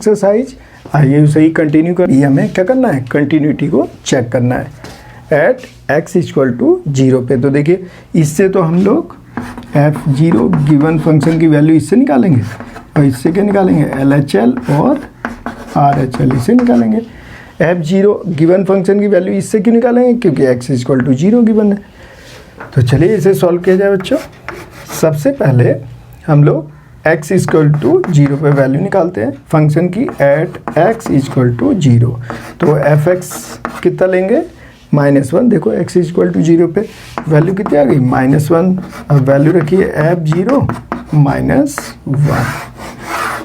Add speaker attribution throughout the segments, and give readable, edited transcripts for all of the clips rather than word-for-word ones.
Speaker 1: Exercise. आइए उसे ही continue कर। ये हमें क्या करना है, कंटिन्यूटी को चेक करना है एट x इक्वल टू 0 पे। तो देखिए इससे तो हम लोग f0 गिवन फंक्शन की वैल्यू इससे निकालेंगे और इससे क्या निकालेंगे, LHL और RHL इसे निकालेंगे। f0 गिवन फंक्शन की वैल्यू इससे क्यों निकालेंगे, क्योंकि x इक्वल टू 0 गिवन है। तो चलिए इसे सॉल्व किया जाए बच्चों। सबसे पहले हम लोग x इक्वल टू 0 पे वैल्यू निकालते हैं फंक्शन की एट x इक्वल टू 0। तो fx कितना लेंगे, -1। देखो x इक्वल टू 0 पे वैल्यू कितनी आ गई, -1। अब वैल्यू रखिए f0 -1।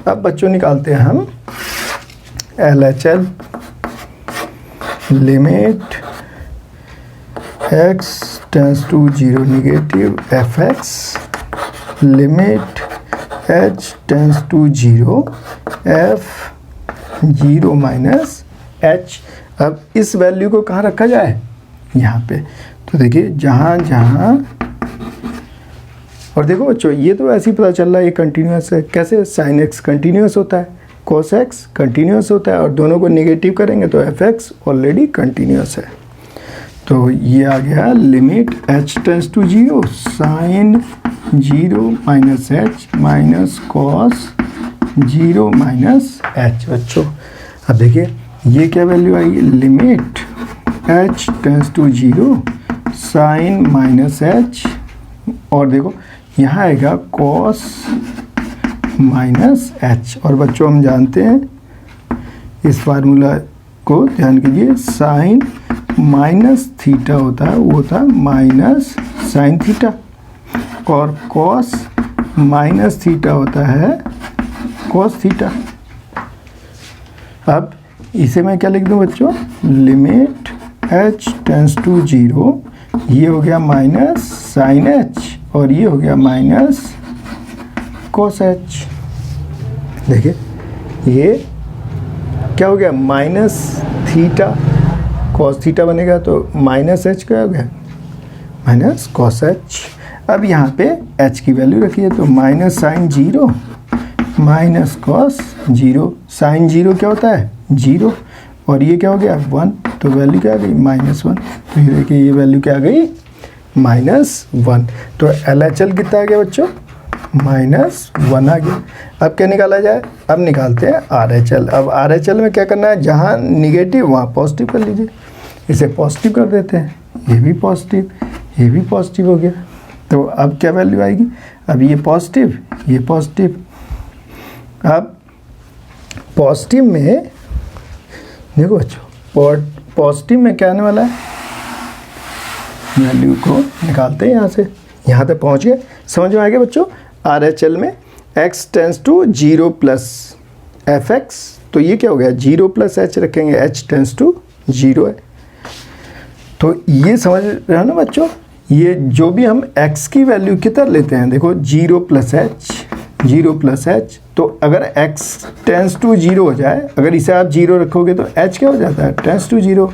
Speaker 1: अब बच्चों निकालते हैं हम LHL limit x tends to 0 negative fx limit h tends to 0 f0 minus h। अब इस वैल्यू को कहाँ रखा जाए, यहाँ पे। तो देखिए जहाँ जहाँ, और देखो बच्चों ये तो ऐसे ही पता चल रहा है ये कंटिन्यूस है। कैसे, sin x कंटिन्यूस होता है, cos x कंटिन्यूस होता है, और दोनों को नेगेटिव करेंगे तो fx ऑलरेडी कंटिन्यूस है। तो ये आ गया limit h tends to 0 sin 0 minus h minus cos 0 minus h। बच्चों अब देखिए ये क्या वैल्यू आएगी, limit h tends to 0 sin minus h, और देखो यहाँ आएगा कॉस माइनस h। और बच्चों हम जानते हैं इस फार्मूला को ध्यान कीजिए, साइन माइनस थीटा होता है, वो होता है माइनस साइन थीटा, और कॉस माइनस थीटा होता है कॉस थीटा। अब इसे मैं क्या लिख दूं बच्चों, लिमिट h टेंड्स टू 0, ये हो गया माइनस साइन h और ये हो गया माइनस कॉस h। देखिए ये क्या हो गया, माइनस थीटा कॉस थीटा बनेगा, तो माइनस h क्या हो गया, माइनस कॉस h। अब यहाँ पे h की वैल्यू रखिए, तो minus sine 0 minus cos 0। Sine 0 क्या होता है, 0, और ये क्या हो गया 1, तो वैल्यू क्या आ गई, -1। तो ये देखिए ये वैल्यू क्या आ गई, -1। तो LHL कितना आ गया बच्चों, -1 आ गया। अब क्या निकाला जाए, अब निकालते हैं RHL। अब RHL में क्या करना है, जहाँ निगेटिव वहाँ पॉजिटिव कर लीजिए। इसे पॉजिटिव कर देते हैं, ये भी पॉजिटिव, ये भी पॉजिटिव हो गया। तो अब क्या वैल्यू आएगी, अब ये पॉजिटिव, ये पॉजिटिव। अब पॉजिटिव में देखो बच्चों, पॉजिटिव में क्या आने वाला है, वैल्यू को निकालते हैं यहाँ से, यहाँ तक पहुँच गए। समझ में आ गया बच्चों। RHL में x tends to 0 plus fx, तो ये क्या हो गया, 0 प्लस h रखेंगे, h टेंड्स टू 0 है। तो ये समझ रहे हो ना बच्चों, ये जो भी हम x की वैल्यू कितना लेते हैं, देखो 0 प्लस h, 0 प्लस h। तो अगर x टेंड्स टू 0 हो जाए, अगर इसे आप 0 रखोगे तो h क्या हो जाता है, टेंड्स टू 0।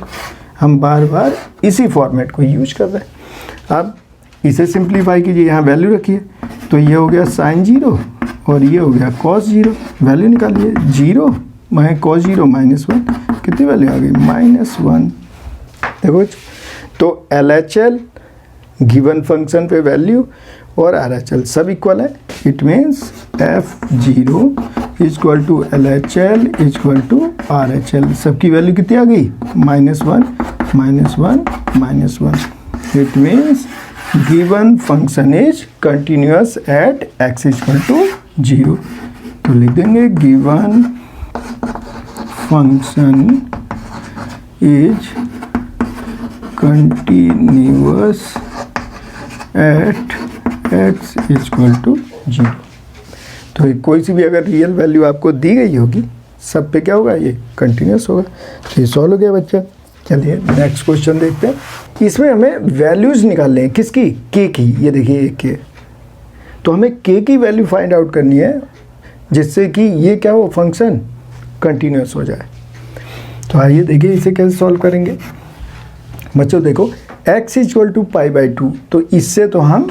Speaker 1: हम बार बार इसी फॉर्मेट को यूज कर रहे हैं। अब इसे सिंप्लीफाई कीजिए, यहाँ वैल्यू रखिए, तो ये हो गया साइन 0 और ये हो गया कॉस 0। वैल्यू निकालिए, 0 माइनस कॉस 0 -1, कितनी वैल्यू आ गई, -1। देखो तो LHL गिवन फंक्शन पे वैल्यू और RHL सब इक्वल है। It means f0 equal to LHL equal to RHL। सबकी वैल्यू कितनी आ गई, -1 -1 -1। It means given function is continuous at x equal to 0। तो लिख देंगे given function is continuous at x equal to 0। तो कोई सी भी अगर रियल वैल्यू आपको दी गई होगी, सब पे क्या होगा, ये कंटिन्यूअस होगा। तो ये सॉल्व हो गया बच्चा। चलिए नेक्स्ट क्वेश्चन देखते हैं। इसमें हमें वैल्यूज़ निकालने हैं, किसकी, k की। ये देखिए k, तो हमें k की वैल्यू फाइंड आउट करनी है जिससे कि ये क्या हो, फंक्शन कंटिन्यूअस हो जाए। तो आइए देखिए इसे कैसे सॉल्व करेंगे बच्चों। देखो x इक्वल टू π/2, तो इससे तो हम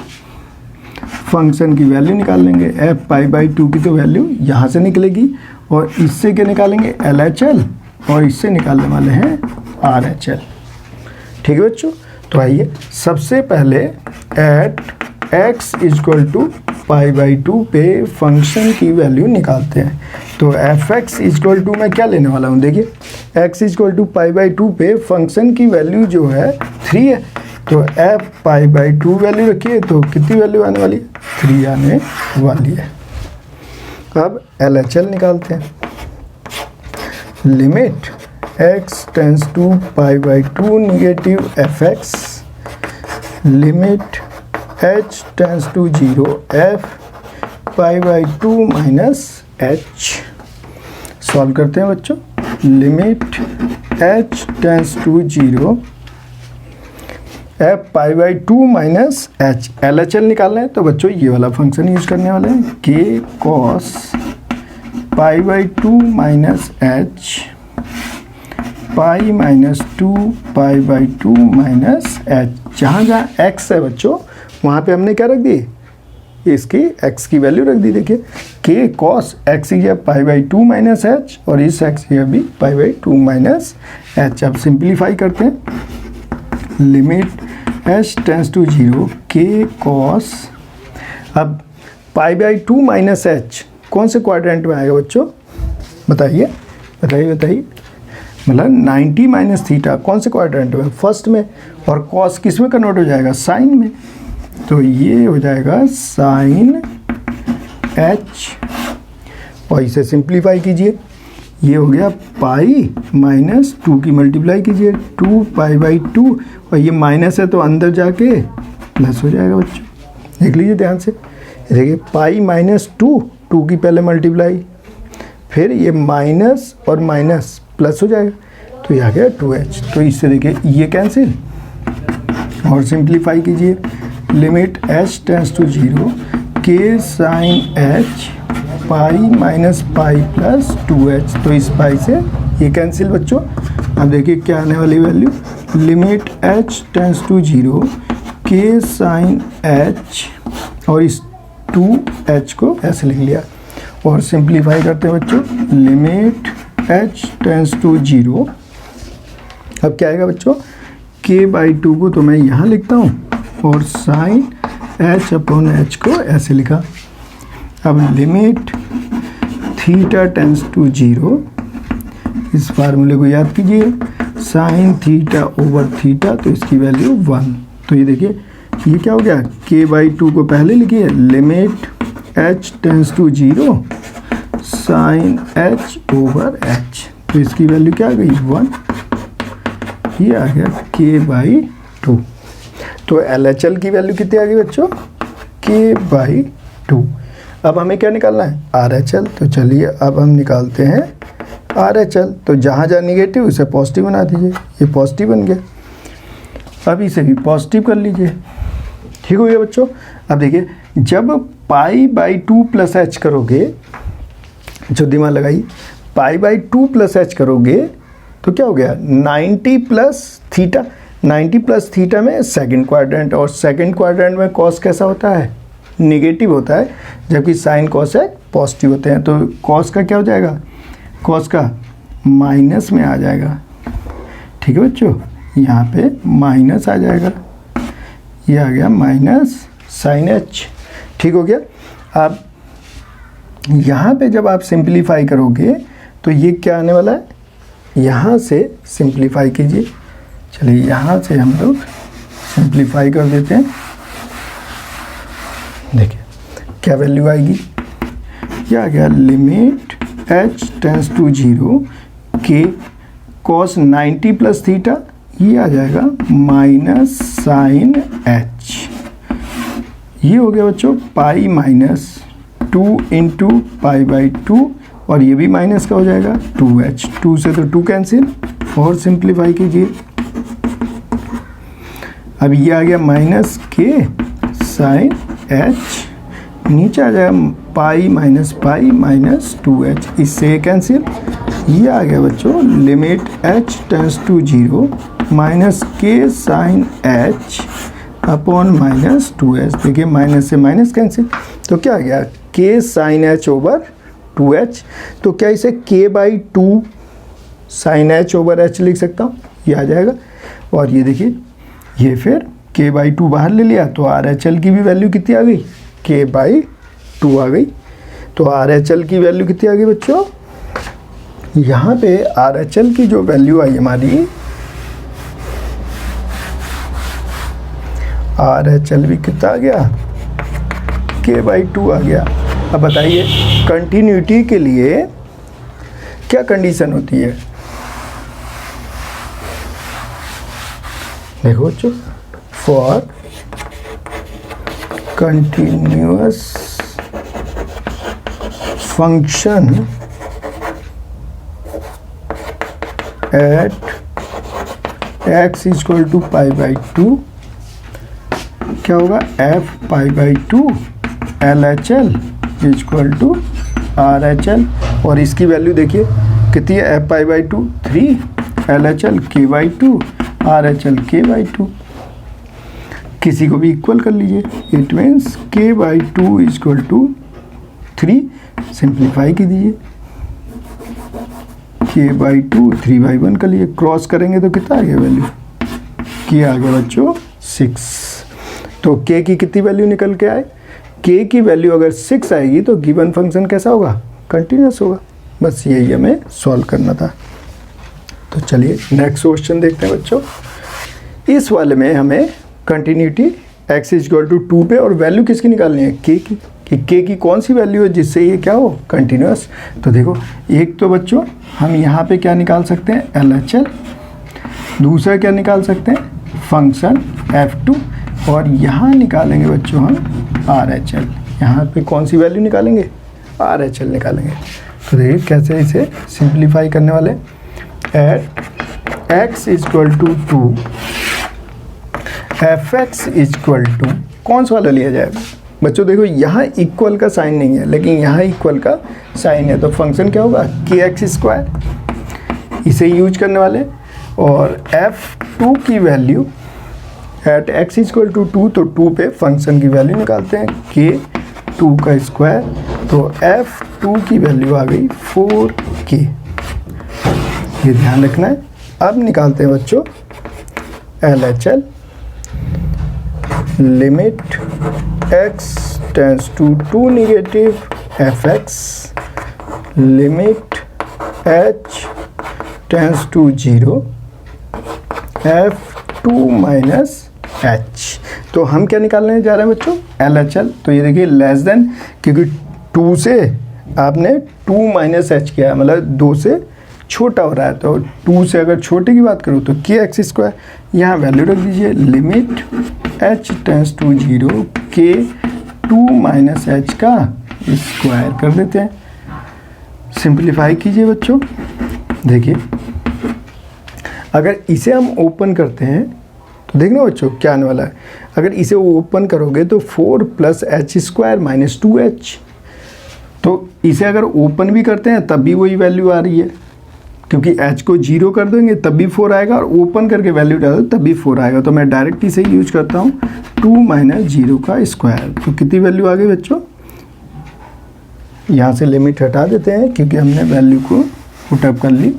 Speaker 1: फंक्शन की वैल्यू निकाल लेंगे। f π/2 की तो वैल्यू यहाँ से निकलेगी और इससे क्या निकालेंगे LHL, और इससे निकालने वाले हैं RHL। ठीक है बच्चों, तो आइए सबसे पहले एट x इक्वल टू π/2 पे फंक्शन की वैल्यू निकालते हैं। तो fx इक्वल टू मैं क्या लेने वाला हूँ, देखिए x इक्वल टू π/2 पे फंक्शन की वैल्यू जो है 3 है, तो f π/2 वैल्यू रखिए, तो कितनी वैल्यू आने वाली है, 3 आने वाली है। अब LHL निकालते हैं। Limit x tends to π/2 negative fx, limit h tends to 0 f π/2 minus h। Solve करते हैं बच्चों। Limit h tends to 0 f π/2 minus h। LHL निकालना है तो बच्चों ये वाला फंक्शन यूज करने वाले हैं, k cos π/2 minus h pi minus 2 π/2 minus h। जहाँ जहाँ x है बच्चों वहाँ पे हमने क्या रख दी, इसकी x की वैल्यू रख दी। देखिए k cos x या π/2 माइनस h, और इस x या भी π/2 माइनस h। अब सिंप्लीफाई करते हैं। Limit h tends to 0 k cos, अब π/2 माइनस h कौन से क्वाड्रेंट में आएगा बच्चों, बताइए बताइए बताइए। मतलब 90 माइनस थीटा कौन से क्वाड्रेंट में, फर्स्ट में, और कॉस किस में कन्वर्ट हो जाएगा, साइन में। तो ये हो जाएगा साइन h, और इसे सिंप्लीफाई कीजिए, ये हो गया पाई माइनस 2 की मल्टीप्लाई कीजिए 2 π/2, और ये माइनस है तो अंदर जाके प्लस हो जाएगा बच्चों। देख लीजिए ध्यान से, देखिए पाई माइनस 2 की पहले मल्टीप्लाई, फिर ये माइनस और माइनस प्लस हो जाएगा, तो ये आ गया 2h। तो इससे देखिए ये कैंसिल, और सिंप्लीफाई कीजिए। Limit h tends to 0 k sine h pi minus pi plus 2h। तो इस पाई से ये कैंसिल बच्चों। अब देखिए क्या आने वाली value, limit h tends to 0 k sine h, और इस 2h को ऐसे लिख लिया, और सिंप्लीफाई करते हैं बच्चों। लिमिट h टेंस टू 0, अब क्या आएगा बच्चों, k/2 को तो मैं यहाँ लिखता हूँ, और साइन h अपॉन h को ऐसे लिखा। अब लिमिट थीटा टेंस टू 0, इस फार्मूले को याद कीजिए, साइन थीटा ओवर थीटा, तो इसकी वैल्यू 1। तो ये देखिए ये क्या हो गया, k/2 को पहले लिखिए, limit h tends to 0 sine h over h, तो इसकी वैल्यू क्या आ गई, 1। ये आ गया k/2। तो LHL की वैल्यू कितनी आ गई बच्चों, k/2। अब हमें क्या निकालना है, RHL। तो चलिए अब हम निकालते हैं RHL। तो जहाँ जहाँ निगेटिव उसे पॉजिटिव बना दीजिए, ये पॉजिटिव बन गया। अब इसे भी पॉजिटिव कर लीजिए, ठीक हो गया बच्चों। अब देखिए जब π/2 प्लस h करोगे, जो दिमाग लगाइए, π/2 प्लस h करोगे तो क्या हो गया, 90 प्लस थीटा। 90 प्लस थीटा में सेकंड क्वाड्रेंट, और सेकंड क्वाड्रेंट में कॉस कैसा होता है, नेगेटिव होता है, जबकि साइन कोसेक पॉजिटिव होते हैं। तो कॉस का क्या हो जाएगा, कॉस का माइनस में आ जाएगा। ठीक है बच्चों, यहाँ पे माइनस आ जाएगा, ये आ गया माइनस साइन h। ठीक हो गया। अब यहाँ पे जब आप सिंप्लीफाई करोगे तो ये क्या आने वाला है, यहाँ से सिंप्लीफाई कीजिए। चलिए यहाँ से हम लोग सिंप्लीफाई कर देते हैं। देखिए क्या वैल्यू आएगी, क्या आ गया, limit h tends to 0 k cos 90 plus theta, ये आ जाएगा माइनस साइन h। ये हो गया बच्चों पाई माइनस 2 इंटू π/2, और ये भी माइनस का हो जाएगा 2h। 2 से तो 2 कैंसिल, और सिंप्लीफाई कीजिए। अब ये आ गया माइनस k साइन h, नीचे आ जाएगा पाई माइनस 2h, इससे कैंसिल। ये आ गया बच्चों limit h tends to 0 minus k sine h upon minus 2h। देखिए माइनस से माइनस कैंसिल, तो क्या आ गया, k sine h over 2h, तो क्या इसे k/2 sin h over h लिख सकता हूँ, ये आ जाएगा। और ये देखिए ये फिर k/2 बाहर ले लिया तो RHL की भी वैल्यू कितनी आ गई, k/2 आ गई। तो RHL की वैल्यू कितनी आ गई बच्चों, यहाँ पे RHL की जो वैल्यू आई हमारी, RHL भी कितना आ गया, k/2 आ गया। अब बताइए कंटिन्यूटी के लिए क्या कंडीशन होती है, देखो बच्चों, for continuous function at x = π/2 क्या होगा, f π/2 LHL = RHL। और इसकी वैल्यू देखिए कितनी है, f π/2 3, LHL k/2, RHL k/2। किसी को भी इक्वल कर लीजिए, इट मीन्स k/2 = 3, सिंप्लीफाई कीजिए, k/2 3/1 कर लिए, क्रॉस करेंगे तो कितना आ गया वैल्यू, k आ गया बच्चों 6। तो k की कितनी वैल्यू निकल के आए, k की वैल्यू अगर 6 आएगी तो गिवन फंक्शन कैसा होगा, कंटिन्यूअस होगा। बस यही हमें सॉल्व करना था। तो चलिए नेक्स्ट क्वेश्चन देखते हैं बच्चों। इस वाले में हमें कंटिन्यूटी x = 2 पे और वैल्यू किसकी निकालनी है, k की, कि k की कौन सी वैल्यू है जिससे ये क्या हो, कंटिन्यूअस। तो देखो एक तो बच्चों हम यहाँ पे क्या निकाल सकते हैं, LHL, दूसरा क्या निकाल सकते हैं, फंक्शन f2, और यहाँ निकालेंगे बच्चों हम RHL। यहाँ पे कौन सी वैल्यू निकालेंगे, RHL निकालेंगे। तो देखिए कैसे इसे सिंप्लीफाई करने वाले, एट x = 2 fx = कौन सा वाला लिया जाएगा बच्चों, देखो यहाँ इक्वल का साइन नहीं है लेकिन यहाँ इक्वल का साइन है, तो फंक्शन क्या होगा, kx², इसे यूज करने वाले। और f2 की वैल्यू एट x = 2, तो 2 पे फंक्शन की वैल्यू निकालते हैं, k2 का स्क्वायर, तो f2 की वैल्यू आ गई 4k, ये ध्यान रखना है। अब निकालते हैं बच्चों LHL, limit x tends to 2 negative fx, limit h tends to 0 f2 minus h। तो हम क्या निकालने जा रहे हैं बच्चों, LHL। तो ये देखिए लेस देन, क्योंकि 2 से आपने 2 माइनस h किया, मतलब 2 से छोटा हो रहा है, तो 2 से अगर छोटे की बात करूँ तो kx², यहाँ वैल्यू रख दीजिए, limit h tends to 0 k2 minus h का स्क्वायर कर देते हैं। सिंप्लीफाई कीजिए बच्चों, देखिए अगर इसे हम ओपन करते हैं तो देखना बच्चों क्या आने वाला है। अगर इसे ओपन करोगे तो 4 + h² - 2h, तो इसे अगर ओपन भी करते हैं तब भी वही वैल्यू आ रही है, क्योंकि h को 0 कर देंगे तब भी 4 आएगा, और ओपन करके वैल्यू डालो तब भी 4 आएगा। तो मैं डायरेक्ट इसे यूज करता हूँ 2 - 0 का स्क्वायर। तो कितनी वैल्यू आ गई बच्चों, यहाँ से लिमिट हटा देते हैं क्योंकि हमने वैल्यू को पुटअप कर ली।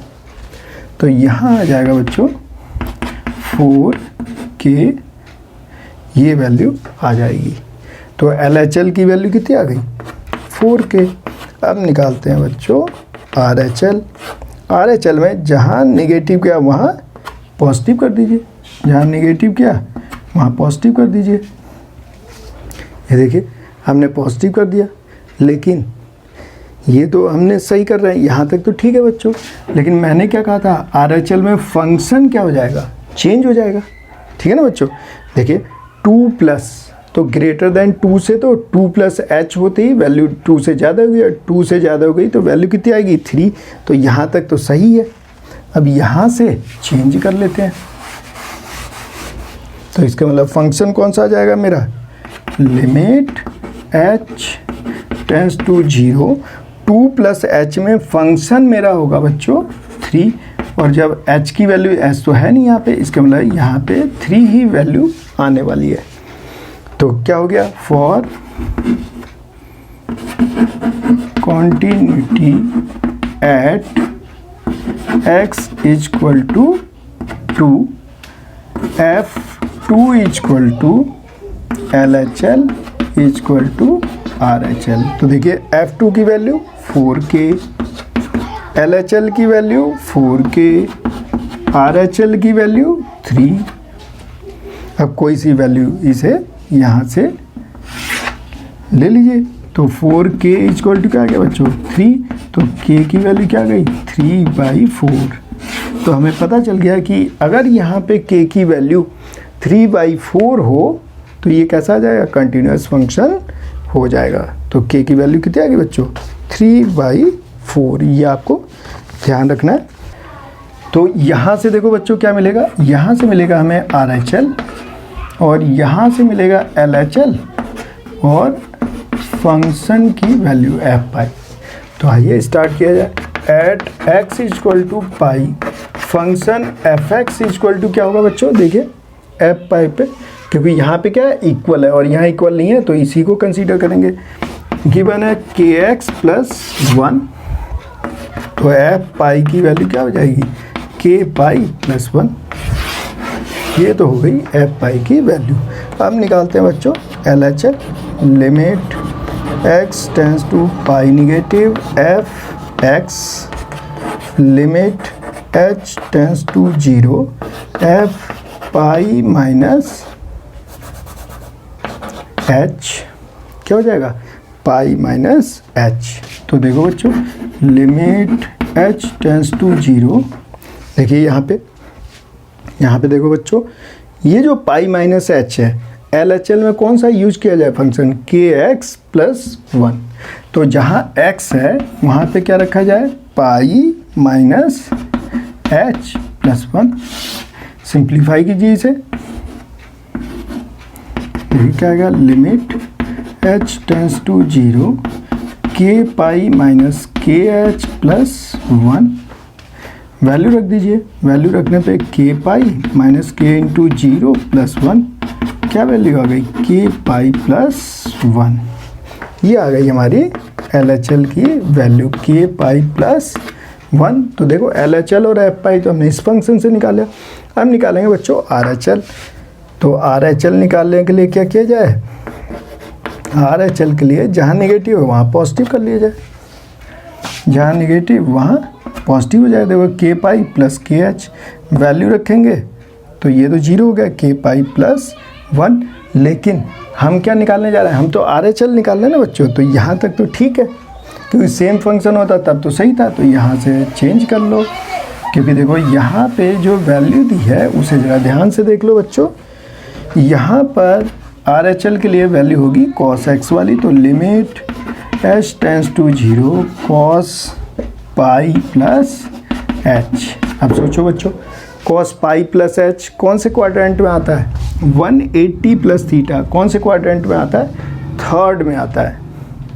Speaker 1: तो यहाँ आ जाएगा बच्चों 4k, ये वैल्यू आ जाएगी। तो LHL की वैल्यू कितनी आ गई, 4k। अब निकालते हैं बच्चों RHL। RHL में जहाँ नेगेटिव किया वहाँ पॉजिटिव कर दीजिए, जहाँ नेगेटिव किया वहाँ पॉजिटिव कर दीजिए। ये देखिए हमने पॉजिटिव कर दिया, लेकिन ये तो हमने सही कर रहे हैं, यहाँ तक तो ठीक है बच्चों। लेकिन मैंने क्या कहा था, RHL में फंक्शन क्या हो जाएगा, चेंज हो जाएगा, ठीक है ना बच्चों। देखिए 2+, तो ग्रेटर देन 2 से तो 2 + h होते ही वैल्यू 2 से ज़्यादा हो गई, 2 से ज़्यादा हो गई तो वैल्यू कितनी आएगी 3। तो यहाँ तक तो सही है। अब यहाँ से चेंज कर लेते हैं, तो इसका मतलब फंक्शन कौन सा आ जाएगा मेरा, limit h tends to 0, 2 + h में फंक्शन मेरा होगा बच्चों 3, और जब h की वैल्यू h तो है नहीं यहाँ पे, इसका मतलब यहाँ पे 3 ही वैल्यू आने वाली है। तो क्या हो गया, for continuity at x equal to 2, F2 equal to LHL equal to RHL। तो देखिए F2 की वैल्यू 4K, LHL की वैल्यू 4K, RHL की वैल्यू 3। अब कोई सी वैल्यू इसे यहाँ से ले लीजिए। तो 4K इक्वल टू क्या आ गया बच्चों 3, तो K की वैल्यू क्या गई 3/4। तो हमें पता चल गया कि अगर यहाँ पे K की वैल्यू 3/4 हो तो ये कैसा आ जाएगा, कंटिन्यूस फंक्शन हो जाएगा। तो K की वैल्यू कितनी आ गई बच्चों 3/4, ये आपको ध्यान रखना है। तो यहाँ से देखो बच्चों क्या मिलेगा, यहाँ से मिलेगा हमें RHL और यहाँ से मिलेगा LHL और फंक्शन की वैल्यू f पाई। तो आइए स्टार्ट किया जाए। At x equal to pi function fx equal to क्या होगा बच्चों, देखिए f पाई पे, क्योंकि यहाँ पे क्या है इक्वल है और यहाँ इक्वल नहीं है तो इसी को कंसीडर करेंगे। गिवन है kx + 1, तो f पाई की वैल्यू क्या हो जाएगी k पाई + 1। ये तो हो गई f पाई की वैल्यू। अब निकालते हैं बच्चों LHL। Limit x tends to pi negative f(x), limit h tends to 0 f pi minus h, क्या हो जाएगा पाई माइनस h। तो देखो बच्चों लिमिट h टेंस टू 0, देखिए यहाँ पे देखो बच्चों ये जो पाई माइनस h है LHL में कौन सा यूज किया जाए फंक्शन kx + 1। तो जहाँ x है वहाँ पे क्या रखा जाए पाई माइनस h + 1। सिंप्लीफाई कीजिए इसे, यही क्या आएगा limit h tends to 0 k pi minus kh + 1। Value रख दीजिए, वैल्यू रखने पे k pi minus k into 0 + 1, क्या वैल्यू आ गई k पाई + 1। ये आ गई हमारी LHL की वैल्यू k पाई + 1। तो देखो LHL और f पाई तो हमने इस फंक्शन से निकाला। अब निकालेंगे बच्चों RHL। तो RHL निकालने के लिए क्या किया जाए, RHL के लिए जहाँ नेगेटिव है वहाँ पॉजिटिव कर लिया जाए, जहाँ नेगेटिव वहाँ पॉजिटिव हो जाए। देखो k पाई + kh वैल्यू रखेंगे तो ये तो 0 हो गया k पाई + 1। लेकिन हम क्या निकालने जा रहे हैं, हम तो RHL निकाल रहे हैं ना बच्चों। तो यहाँ तक तो ठीक है, क्योंकि सेम फंक्शन होता तब तो सही था। तो यहाँ से चेंज कर लो, क्योंकि देखो यहाँ पे जो वैल्यू दी है उसे ज़रा ध्यान से देख लो बच्चों। यहाँ पर RHL के लिए वैल्यू होगी cos x वाली, तो limit h tends to 0 cos pi + h। अब सोचो बच्चों cos पाई + h कौन से क्वाड्रेंट में आता है, 180 + थीटा कौन से क्वाड्रेंट में आता है, थर्ड में आता है,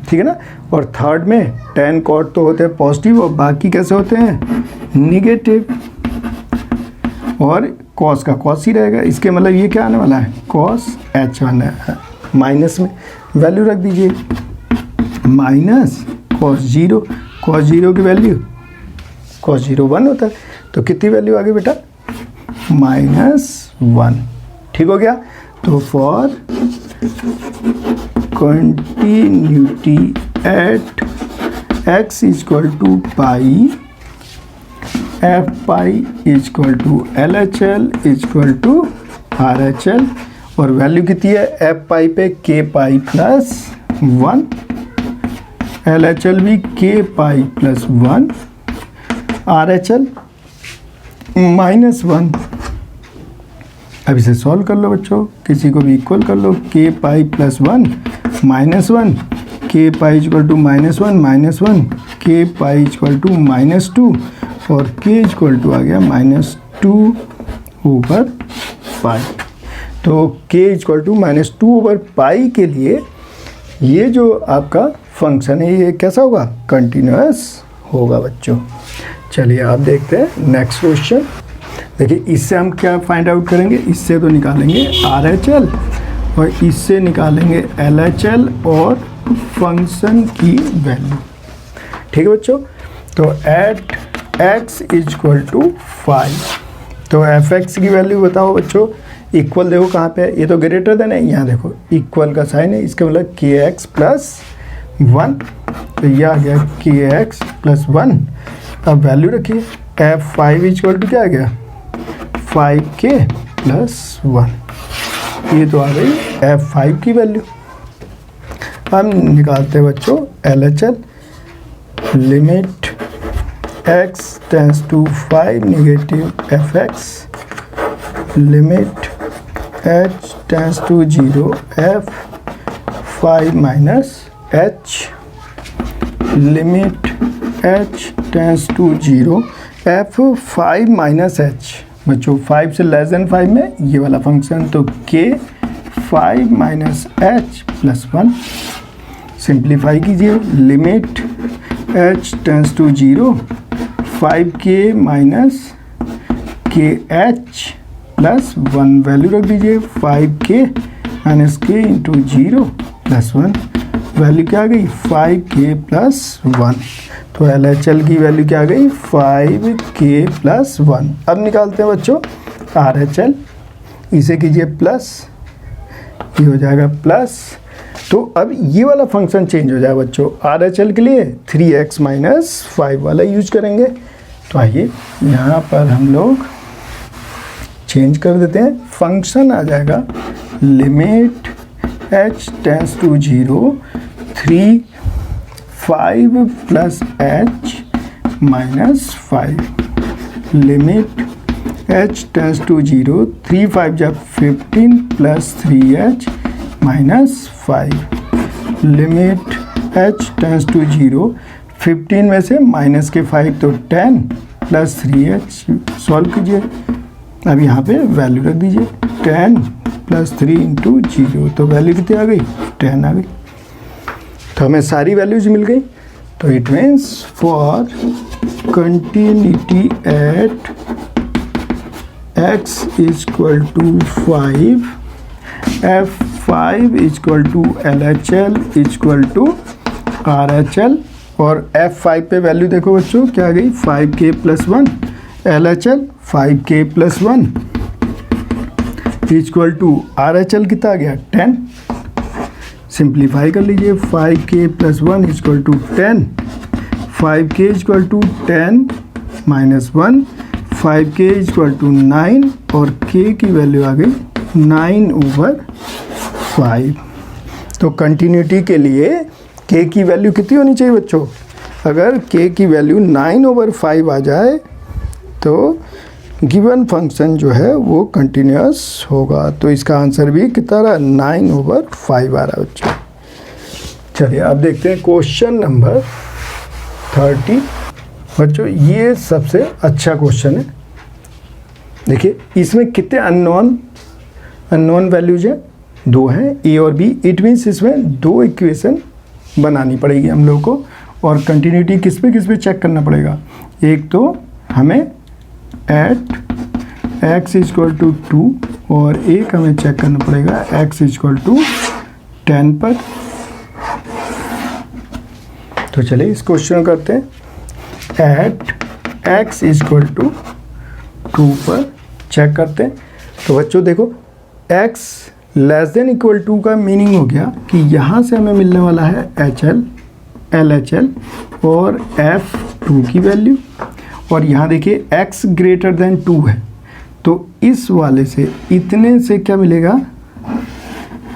Speaker 1: ठीक है ना। और थर्ड में tan cot तो होते हैं पॉजिटिव और बाकी कैसे होते हैं निगेटिव, और cos का cos ही रहेगा। इसके मतलब ये क्या आने वाला है cos h आना है। माइनस में वैल्यू रख दीजिए माइनस cos 0 की वैल्यू cos 0 1 होता है। तो कितनी वैल्यू आ गई बेटा -1, ठीक हो गया। तो for continuity at x equal to pi f pi equal to LHL equal to RHL, और वैल्यू कितनी है f पाई पे k पाई + 1, LHL भी k पाई + 1, RHL -1। अब इसे सॉल्व कर लो बच्चों, किसी को भी इक्वल कर लो, k pi + 1 -1, k pi equal to -1 k pi equal to -2 और k इक्वल टू आ गया -2/पाई। तो k इक्वल टू -2/पाई के लिए ये जो आपका फंक्शन है ये कैसा होगा कंटिन्यूअस होगा बच्चों। चलिए आप देखते हैं नेक्स्ट क्वेश्चन। देखिए इससे हम क्या फाइंड आउट करेंगे, इससे तो निकालेंगे RHL और इससे निकालेंगे LHL और फंक्शन की वैल्यू। ठीक है बच्चों। तो एट x इजक्वल टू 5, तो एफ एक्स की वैल्यू बताओ बच्चों। इक्वल देखो कहाँ पे है, ये तो ग्रेटर देन है, यहाँ देखो इक्वल का साइन है, इसका मतलब के एक्स प्लस 1, तो यह आ गया के एक्स प्लस 1। अब वैल्यू रखिए, एफ 5 इजक्वल टू क्या आ गया 5k प्लस 1, ये तो आ गई F5 की वैल्यू। हम निकालते हैं बच्चों LHL, limit x tends to 5 negative fx, limit h tends to 0 f5 minus h, limit h tends to 0 f5 minus h। बच्चों 5 से लेस देन 5 में ये वाला फंक्शन, तो k 5 minus h plus 1। Simplify कीजिए, limit h tends to 0 5k minus k h plus 1, value रख दीजिए 5k minus k into 0 plus 1, value क्या आ गई 5k प्लस 1। तो LHL की वैल्यू क्या आ गई 5k प्लस 1। अब निकालते हैं बच्चों RHL, इसे कीजिए प्लस, ये हो जाएगा प्लस, तो अब ये वाला फंक्शन चेंज हो जाएगा बच्चों। RHL के लिए 3x माइनस 5 वाला यूज करेंगे। तो आइए यहाँ पर हम लोग चेंज कर देते हैं, फंक्शन आ जाएगा limit h tends to 0 3 5 plus h minus 5, limit h tends to 0 3 5 जब 15 plus 3h minus 5, limit h tends to 0 15 में से माइनस के 5 तो 10 प्लस 3h, सॉल्व कीजिए। अब यहाँ पे वैल्यू रख दीजिए 10 प्लस 3 इंटू 0, तो वैल्यू कितनी आ गई 10 आ गई। तो हमें सारी वैल्यूज मिल गई। तो it means for continuity at x equal to 5, f5 equal to LHL equal to RHL, और f5 पे वैल्यू देखो बच्चों क्या आ गई 5k plus 1, LHL 5k plus 1 equal to RHL कितना आ गया 10। सिंप्लीफाई कर लीजिए, 5k plus 1 equal to 10, 5k equal to 10 minus 1, 5k equal to 9, और k की वैल्यू आ गई 9/5। तो कंटिन्यूटी के लिए k की वैल्यू कितनी होनी चाहिए बच्चों, अगर k की वैल्यू 9/5 आ जाए तो गिवन फंक्शन जो है वो कंटिन्यूअस होगा। तो इसका आंसर भी कितना रहा 9/5 आ रहा है बच्चों। चलिए अब देखते हैं क्वेश्चन नंबर 30। बच्चों ये सबसे अच्छा क्वेश्चन है। देखिए इसमें कितने अननोन वैल्यूज हैं, 2 हैं a और b। इट मीन्स इसमें 2 इक्वेशन बनानी पड़ेगी हम लोग को, और कंटिन्यूटी किस पे चेक करना पड़ेगा। एक तो हमें एट x इजक्वल टू 2, और एक हमें चेक करना पड़ेगा x इजक्वल टू 10 पर। तो चलिए इस क्वेश्चन को करते हैं। एट x इजक्वल टू 2 पर चेक करते हैं। तो बच्चों देखो x less than equal to का मीनिंग हो गया कि यहाँ से हमें मिलने वाला है LHL और f2 की वैल्यू, और यहाँ देखिए x ग्रेटर देन 2 है, तो इस वाले से इतने से क्या मिलेगा,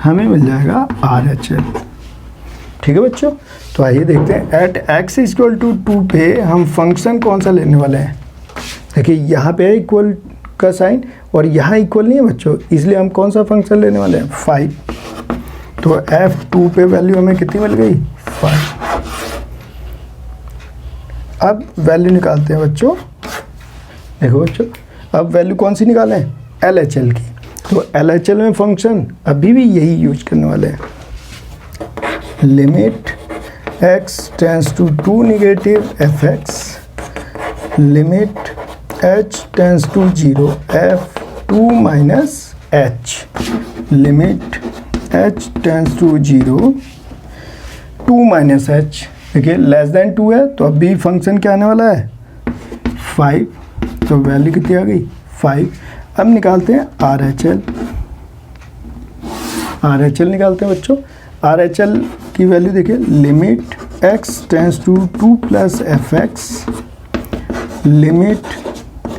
Speaker 1: हमें मिल जाएगा RHL। ठीक है बच्चों, तो आइए देखते हैं एट x इक्वल टू 2 पे हम फंक्शन कौन सा लेने वाले हैं। देखिए यहाँ पे है इक्वल का साइन, और यहाँ इक्वल नहीं है बच्चों, इसलिए हम कौन सा फंक्शन लेने वाले हैं 5। तो f2 पे वैल्यू हमें कितनी मिल गई 5। अब वैल्यू निकालते हैं बच्चों। देखो बच्चों अब वैल्यू कौन सी निकालें LHL की। तो LHL में फंक्शन अभी भी यही यूज करने वाले हैं, limit x tends to 2 negative fx, limit h tends to 0 f2 minus h, limit h tends to 0 2 minus h, देखिए लेस देन 2 है तो अब भी फंक्शन क्या आने वाला है 5, तो वैल्यू कितनी आ गई 5। अब निकालते हैं RHL निकालते हैं बच्चों। RHL की वैल्यू देखिए, limit x tends to 2 plus fx, limit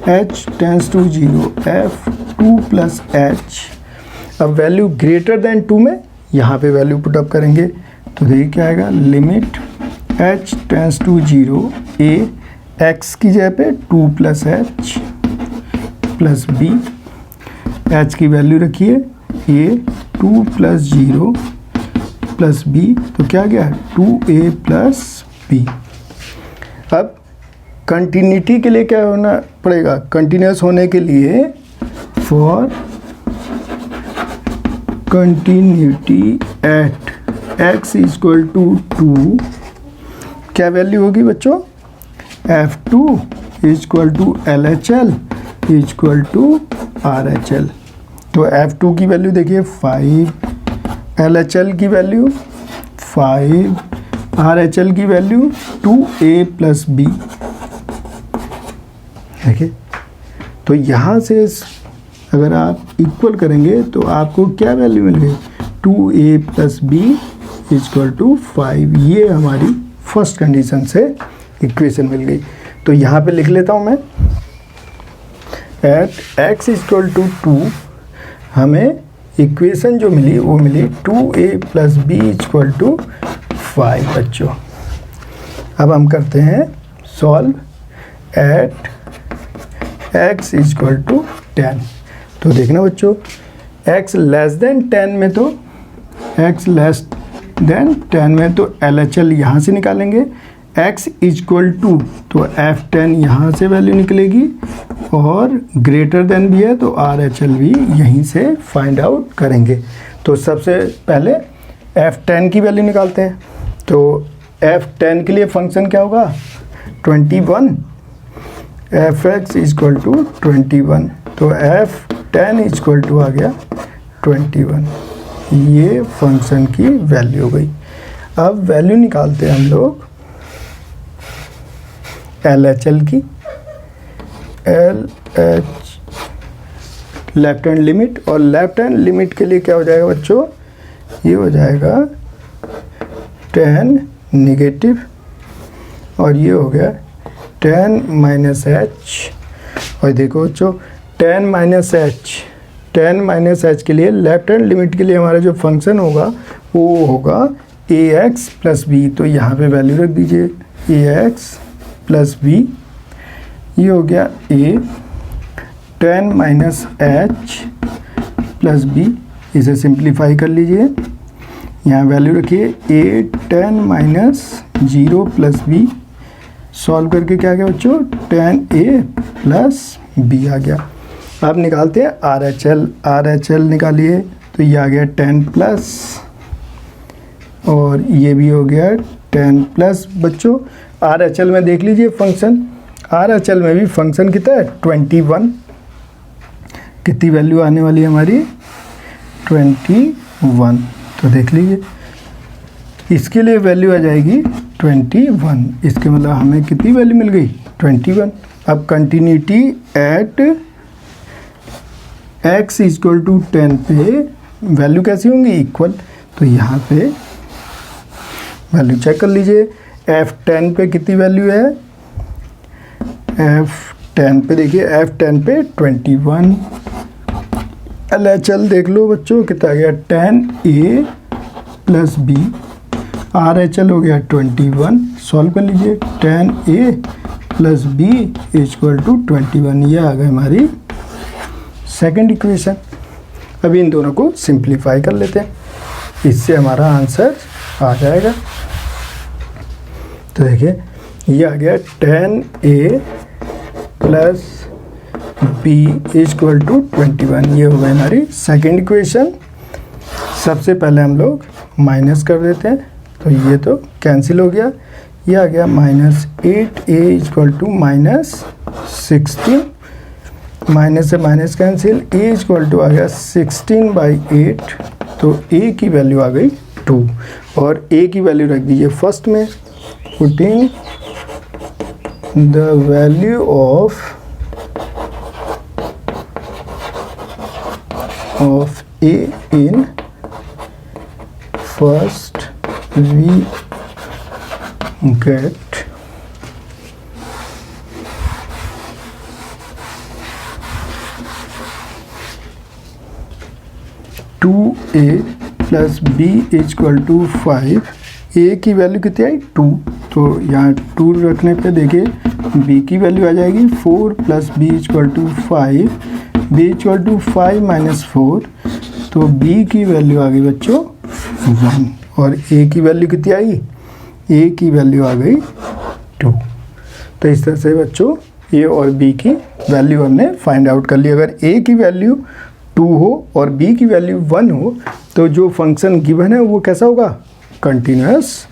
Speaker 1: h tends to 0 f 2 plus h। अब वैल्यू ग्रेटर देन 2 में यहाँ पे वैल्यू पुट अप करेंगे तो देखिए क्या आएगा, limit h tends to 0 a x की जगह पे 2 plus h plus b, h की वैल्यू रखिए a 2 प्लस 0 प्लस b, तो क्या गया 2a प्लस b। अब कंटिन्यूटी के लिए क्या होना पड़ेगा, कंटिन्यूस होने के लिए for continuity at x equal to 2 क्या वैल्यू होगी बच्चों, F2 equal to LHL equal to RHL। तो F2 की वैल्यू देखिए 5, LHL की वैल्यू 5, RHL की वैल्यू 2a प्लस b। देखिए तो यहाँ से अगर आप इक्वल करेंगे तो आपको क्या वैल्यू मिल गई, 2a plus b equal to 5। ये हमारी फर्स्ट कंडीशन से इक्वेशन मिल गई। तो यहाँ पे लिख लेता हूँ मैं, एट x इक्वल टू 2 हमें इक्वेशन जो मिली वो मिली 2a plus b equal to 5 बच्चों। अब हम करते हैं solve at x equal to 10। तो देखना बच्चों, x लेस देन 10 में तो x लेस देन 10 में तो LHL यहाँ से निकालेंगे, x इक्वल टू तो F10 यहाँ से वैल्यू निकलेगी, और ग्रेटर देन भी है तो RHL भी यहीं से फाइंड आउट करेंगे। तो सबसे पहले F10 की वैल्यू निकालते हैं। तो F10 के लिए फंक्शन क्या होगा 21, fx इक्वल टू 21, तो F10 इक्वल टू आ गया 21। ये फंक्शन की वैल्यू हो गई। अब वैल्यू निकालते हैं हम लोग LHL की, LH लेफ्ट हैंड लिमिट, और लेफ्ट हैंड लिमिट के लिए क्या हो जाएगा बच्चों, ये हो जाएगा 10 नेगेटिव, और ये हो गया 10 माइनस h। और देखो बच्चों 10 माइनस h के लिए लेफ्ट हैंड लिमिट के लिए हमारा जो फंक्शन होगा वो होगा ax प्लस b। तो यहाँ पे वैल्यू रख दीजिए ax प्लस b, ये हो गया a 10 minus h plus b। इसे सिंप्लीफाई कर लीजिए, यहाँ वैल्यू रखिए a 10 minus 0 plus b। Solve करके क्या गया बच्चों 10a प्लस b आ गया। अब निकालते हैं RHL निकालिए, तो ये आ गया 10 प्लस, और ये भी हो गया 10 प्लस। बच्चों RHL में देख लीजिए फंक्शन, RHL में भी फंक्शन कितना है 21, कितनी वैल्यू आने वाली है हमारी 21। तो देख लीजिए इसके लिए वैल्यू आ जाएगी 21, इसके मतलब हमें कितनी वैल्यू मिल गई 21। अब continuity at x equal to 10 पे वैल्यू कैसी होंगी इक्वल, तो यहाँ पे वैल्यू चेक कर लीजिए। F10 पे कितनी वैल्यू है, F10 पे देखिए F10 पे 21। LHL देख लो बच्चों कितना आ गया 10a प्लस b, RHL हो गया 21। सॉल्व कर लीजिए 10a plus b equal to 21, ये आ गई हमारी सेकंड इक्वेशन। अभी इन दोनों को सिंप्लीफाई कर लेते हैं, इससे हमारा आंसर आ जाएगा। तो देखिए ये आ गया 10a plus b equal to 21, ये हो गई हमारी सेकंड इक्वेशन। सबसे पहले हम लोग माइनस कर देते हैं, तो ये तो कैंसिल हो गया, ये आ गया minus 8a equal to minus 16, minus से minus cancel, a equal to आ गया 16/8, तो a की वैल्यू आ गई 2, और a की वैल्यू रख दीजिए फर्स्ट में, putting the value of a in first we get two a plus b equal to 5। A की वैल्यू कितनी आई 2, तो यहाँ 2 रखने पे देखिए बी की वैल्यू आ जाएगी 4 plus b equal to 5, b equal to 5 minus 4, तो बी की वैल्यू आ गई बच्चों 1 और ए की वैल्यू कितनी आई, ए की वैल्यू आ गई 2। तो इस तरह से बच्चों ए और बी की वैल्यू हमने फाइंड आउट कर ली। अगर ए की वैल्यू 2 हो और b की वैल्यू 1 हो तो जो फंक्शन गिवन है वो कैसा होगा, कंटिन्यूअस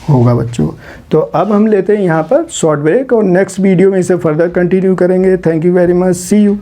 Speaker 1: होगा बच्चों। तो अब हम लेते हैं यहाँ पर शॉर्ट ब्रेक और नेक्स्ट वीडियो में इसे फर्दर कंटिन्यू करेंगे। Thank you very much, see you.